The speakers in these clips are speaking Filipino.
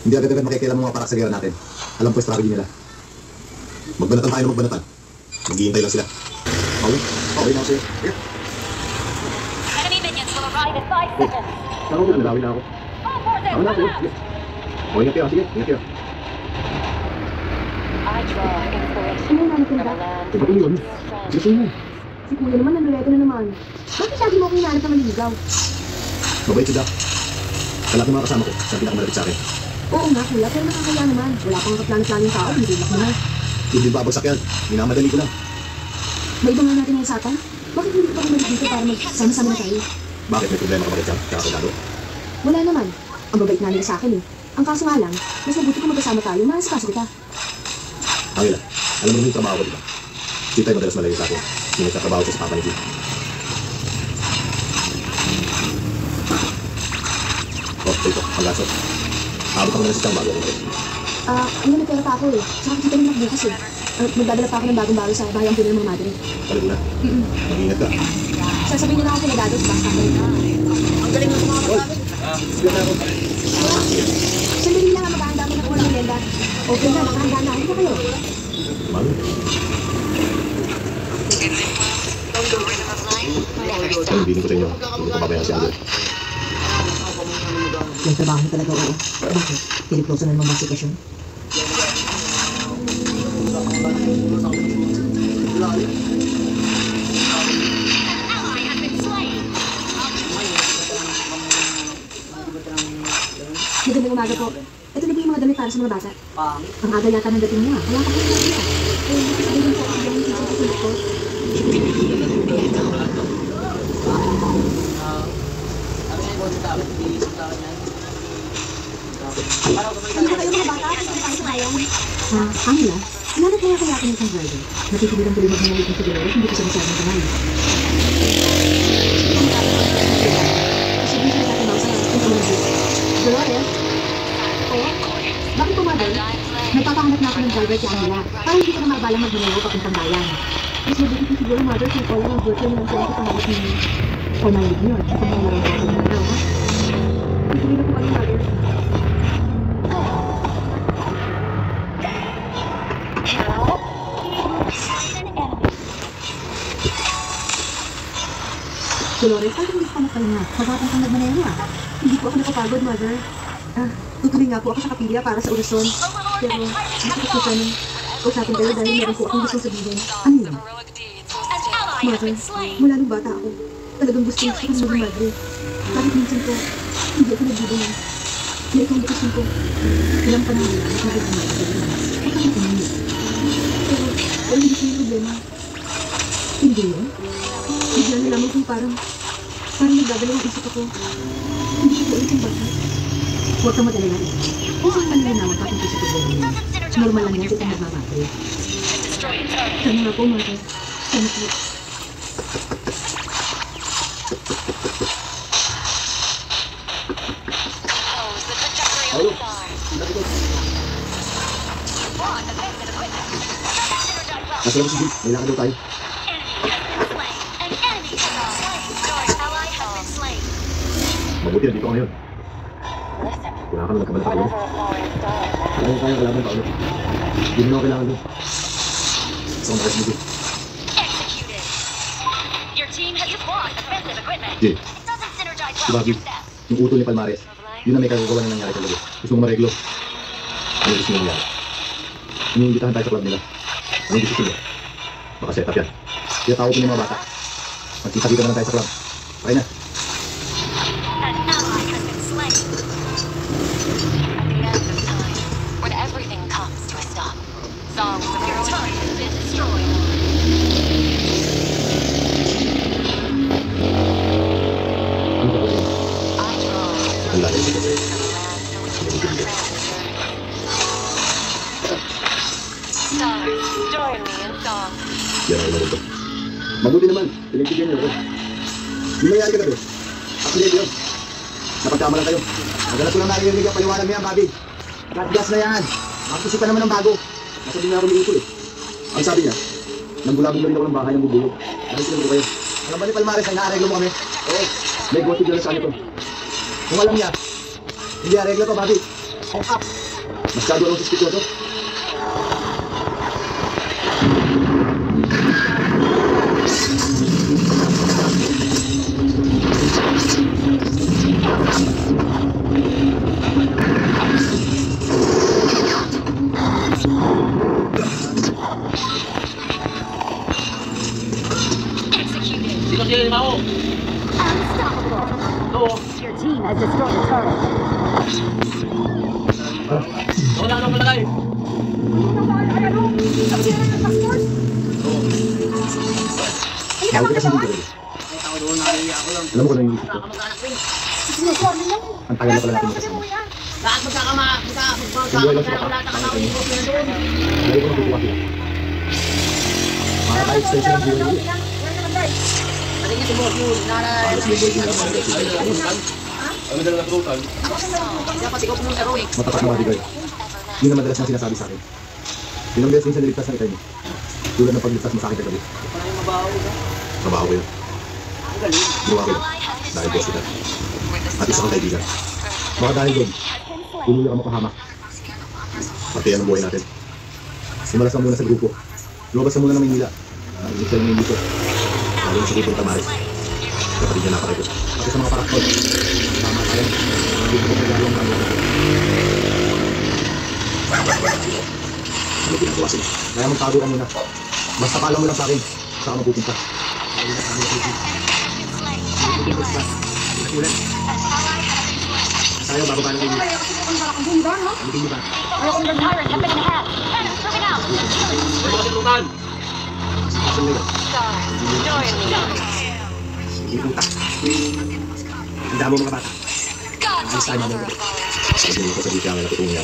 Hindi agad-agad makikialam mga parak sa gera natin. Alam ko yung strategy nila. Magbanatan tayo na magbanatan. Maghihintay lang sila. Okay na ako sa'yo. Sige. Enemy minions will arrive in 5 seconds. Saan ako? Nalawin na ako. All forces, Ako na sa'yo. Sige. O, ingat kayo. Sige, ingat kayo. I draw inspiration Ano namin from a ba? land Ito ba yun? dear friend. Sige mo. Si Kuya naman, nandulito na naman. Bakit lagi mo ako hinahanap na maliligaw? Mabait si Jack. Kalaki mga kasama ko. Siya pinakamalapit sa akin. Oo nga, Kuya, pero nakakaya naman. Wala pang kaplano-plano yung tao, hindi lang naman. Hindi babagsak yan. Minamadali ko lang. May iba nga natin ang usapan. Bakit hindi pa bumalik dito para magsama-sama na tayo? Bakit may problema ka ba kay Jack? Kaya soldado? Wala naman. Ang babait nga nila sa akin eh. Ang kaso nga lang, mas mabuti kung magkasama tayo, maasikaso kita. Angela, alam mo naman yung trabaho ko, di ba? Hindi tayo madalas malayo sa akin. Yung nagtatrabaho ko sa papa ni Jim. Oh, ito, ang laso. Abot ako na sa siyang bago ako. Ano may pera pa ako eh. Saka kita naman ako bukas eh. Magdadala pa ako ng bagong bago sa bayang puno ng mga madre. Talaga na. Mag-ingat ka. Sasabihin nila ako kila Dado sa basta ko. Ang galing mo sa mga kapatid. Sige na ako. Sandali lang ang maghahanda ko ng unang merienda. Okay na, nakahanda na. Ano kayo? Mami. Ang bilin ko sa inyo. Hindi ko pabayaan si Angela. Yung trabaho mo talaga oo. Bakit? Piniploso na naman mga sitwasyon. Magandang umaga po. Ito na ba yung mga damit para sa mga bata? Ang aga yata ng dating niya. Wala pa kayo nakita. Hindi ko sa yung sisipin ko. Ano ba kayo mga bata? Saan tayo sumayang? Angela, sinanap kaya kaya ako ng isang driver. Nakikinig ang tuloy magmamalit ng siguro, hindi ko siya masyadong kamay. Sabihin na natin ako sa kung ano na Dolores? Oo? Bakit pumagal? Nagpapahanap na ako ng driver si Angela. Para hindi ko na mabalang magmamayo papuntang bayan. Mas mabuti ko siguro, mother, kung wala ng virtual lang siya sa pangalit ni Formalit niyo. Sa mga larang ako ng araw, ha? Hindi na po kami, mother. Dolores, ay hindi ka nagpahinga. Magapang kang nagmaneho ah. Hindi po ako napapagod, mother. Tutuloy nga po ako sa kapilya para sa orasyon. Pero, gusto ko sana usapin kayo dahil meron po akong gustong sabihin. Ano yun? Mother, mula nung bata ako, talagang gusto ko maging madre. Kahit minsan po, hindi ako nagbibigay. Na ikaw ang gusto ko. Ilang panahon na naging ang mga Dolores. Ay kami tumingin. Pero hindi ko yung problema. Hindi yun? Bigla na lamang kung parang nagdadala ang isip ako. Hindi ko po ulit yung bata. Huwag kang madalala. Isang panlinawan ka kung sa problema niya. Normal lang yan sa itong nagmamatri. Sana nga po, mother. Sana po. Ayun. Nasa lang si Jim. May lakad daw tayo. Mabuti na dito ka ngayon. Wala ka na nagkabalak ako. Kaya kaya kalaban ka ulit. Hindi mo na kailangan doon. Isang makas mo doon. Your team has deployed offensive equipment. Jim, It doesn't synergize si well Bobby, with your staff. yung utol ni Palmares, yun na may kagagawa na nangyari talaga. Gusto mong mareglo. Ano gusto mo nangyari? Iniimbitahan tayo sa club nila. Anong gusto mo? Baka set up yan. Kaya tawag ko ng mga bata. Magkita-kita na lang tayo sa club. Okay na. An ally has been slain. At the end of time, when everything comes to a stop, songs of your time have been destroyed. Ano ba yun? I draw Ang lalim from dito. a land for which we were transferred. Stars, join me in song. Yan ang naman ito. Mabuti naman. Pinagbigyan niyo ako. Yung nangyari ka na doon. Actually, yun. Napagkamalan kayo. Madalas ko lang narinig ang paliwanag niya, Bobby. Gas na yan. Makapisipan naman ng bago. Nasabi na ako ni Utol eh. Ang sabi niya, nanggulabong na rin ako ng bahay ng bubulog. Dahil sinabi ko kayo. Alam ba ni Palmares ay naareglo mo kami? Oo. May gossip dyan sa kanya to. Kung alam niya, hindi areglo to, Bobby. Masyado lang suspikoso. Sino siya yung mao? Unstoppable. Oo. Your team has destroyed a turret. Wala nang malagay. Bago kita sa hindi ko. Ako doon, nakaliya ako lang. Alam mo kung ano yung isip ko. Kamag-anak ko eh. Ang tagal na pala natin magkasama. Lahat magkakama-magkakama lahat ang tao yung na doon. Lagi ko natutuwa sila. Para tayo extension ng buhay nila. Pati nga si Boss yun, Halos may boy din naman. Ano dala na prutan? Kaya pati ko pumunta ro eh. Matapat na bodyguard. Yun ang madalas na sinasabi sa akin. Ilang beses minsan niligtas na kita niyo. Tulad ng pagligtas mo sa akin kagabi. Wala yung mabaho ka. Trabaho ko yun. Ang galing. Ginawa ko yun. Dahil boss kita. At isa kang kaibigan. Baka dahil doon, tuluyan ka makahamak. Partiyan ang buhay natin. Simulas ka muna sa grupo. Lumabas ka muna ng Maynila. Nangingit ka lang yung dito. Lalo na sa grupong Tamaris. Kapatid niya napakay ko. Pati sa mga parakol. Tama tayo. Hindi ko pagkagalong kagawa. Ano ginagawa sila? Kaya magtago ka muna. Basta pala mo lang sa akin. Saka mapupunta. Tayo bago pa lang kayo. Ano ba? The turret has been hacked. Enemies moving out. Ano kasi prutan? Asan nila? Stars, join me. Hindi puta. Ang damo mga bata. Ayos tayo mamaya. Sabi mo ko sa dito ang natutungan niya.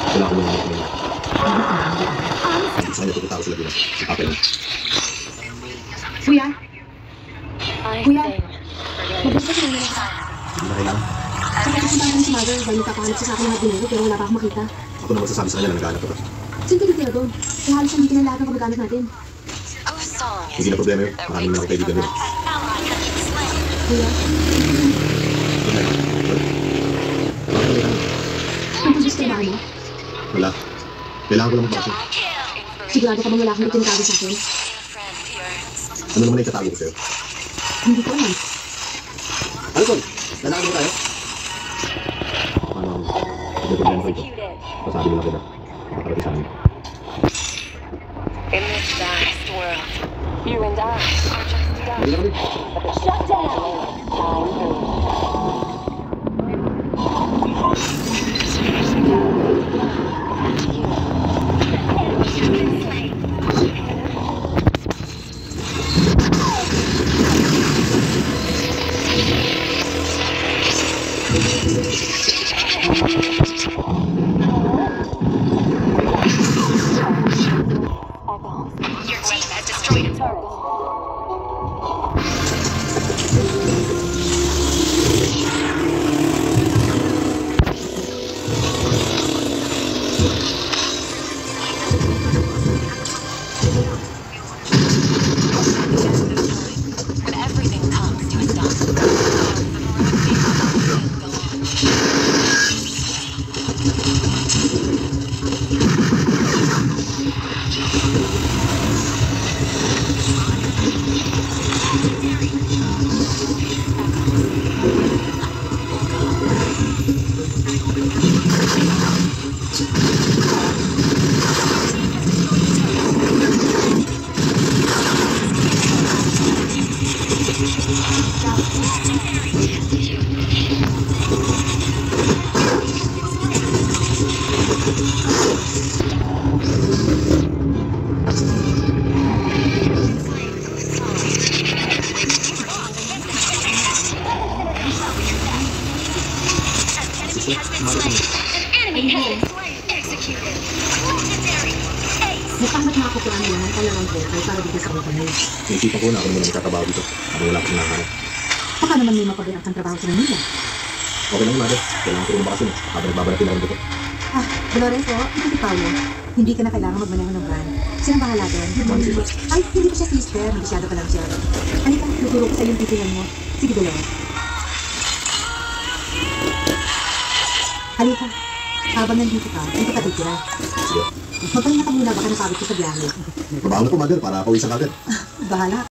Wala ko muna natin. Hindi sa kanya pupunta ako sila dito. Kapel lang. Kuya, I Kuya. think mabilis ka sila nila. Hindi na kailangan. Saka pupunta namin si Mother dahil nagkakahanap siya sa akin ng dinero pero wala pa akong makita. Ako naman sasabi sa kanya na naghahanap ako. Saan ka dito doon? Eh halos hindi na lahat ng kamag-anak natin. whose song is Hindi na problema yun. that Maraming wakes mga kaibigan the doon. ally has been slain. Kuya, ang gusto ba mo? Wala. Kailangan ko lang magbasa. Double kill. Sigurado ka bang wala kang itinatago sa akin? New friend here. Ano naman na itatago ko sa'yo? Hindi ko alam. Alcon! Lalakad mo tayo? Ano? Hindi problema ko ito. Pasabi mo lang kita. Makakarating sa amin. In this vast world, you and I are just Hindi dust. na kami. Shut down. Time moves. Your team has destroyed a turret. When everything comes to a stop. Nagpahanap na ako para naman ng talagang vocal para dito sa company. Naisipan ko na ako naman magtatrabaho dito. Ako wala akong hinahanap. Baka naman may mapagandang kang trabaho sa Manila. Okay lang yung mother. Kailangan ko rin bakasyon. Habang nagbabarating ako dito. Ah, Dolores, ito si Paolo. Hindi ka na kailangan magmaneho ng van. Siya ang bahala doon. Good morning. Ay, hindi ko siya sister. Masyado pa lang siya. Halika, tuturo ko sa yung titilan mo. Sige, Dolores. Halika. Habang nandito ka, dito ka titira. Sige. Magpahinga ka muna, baka napagod ka sa biyahe. Mabaho na po, mother, para pawisan agad. Bahala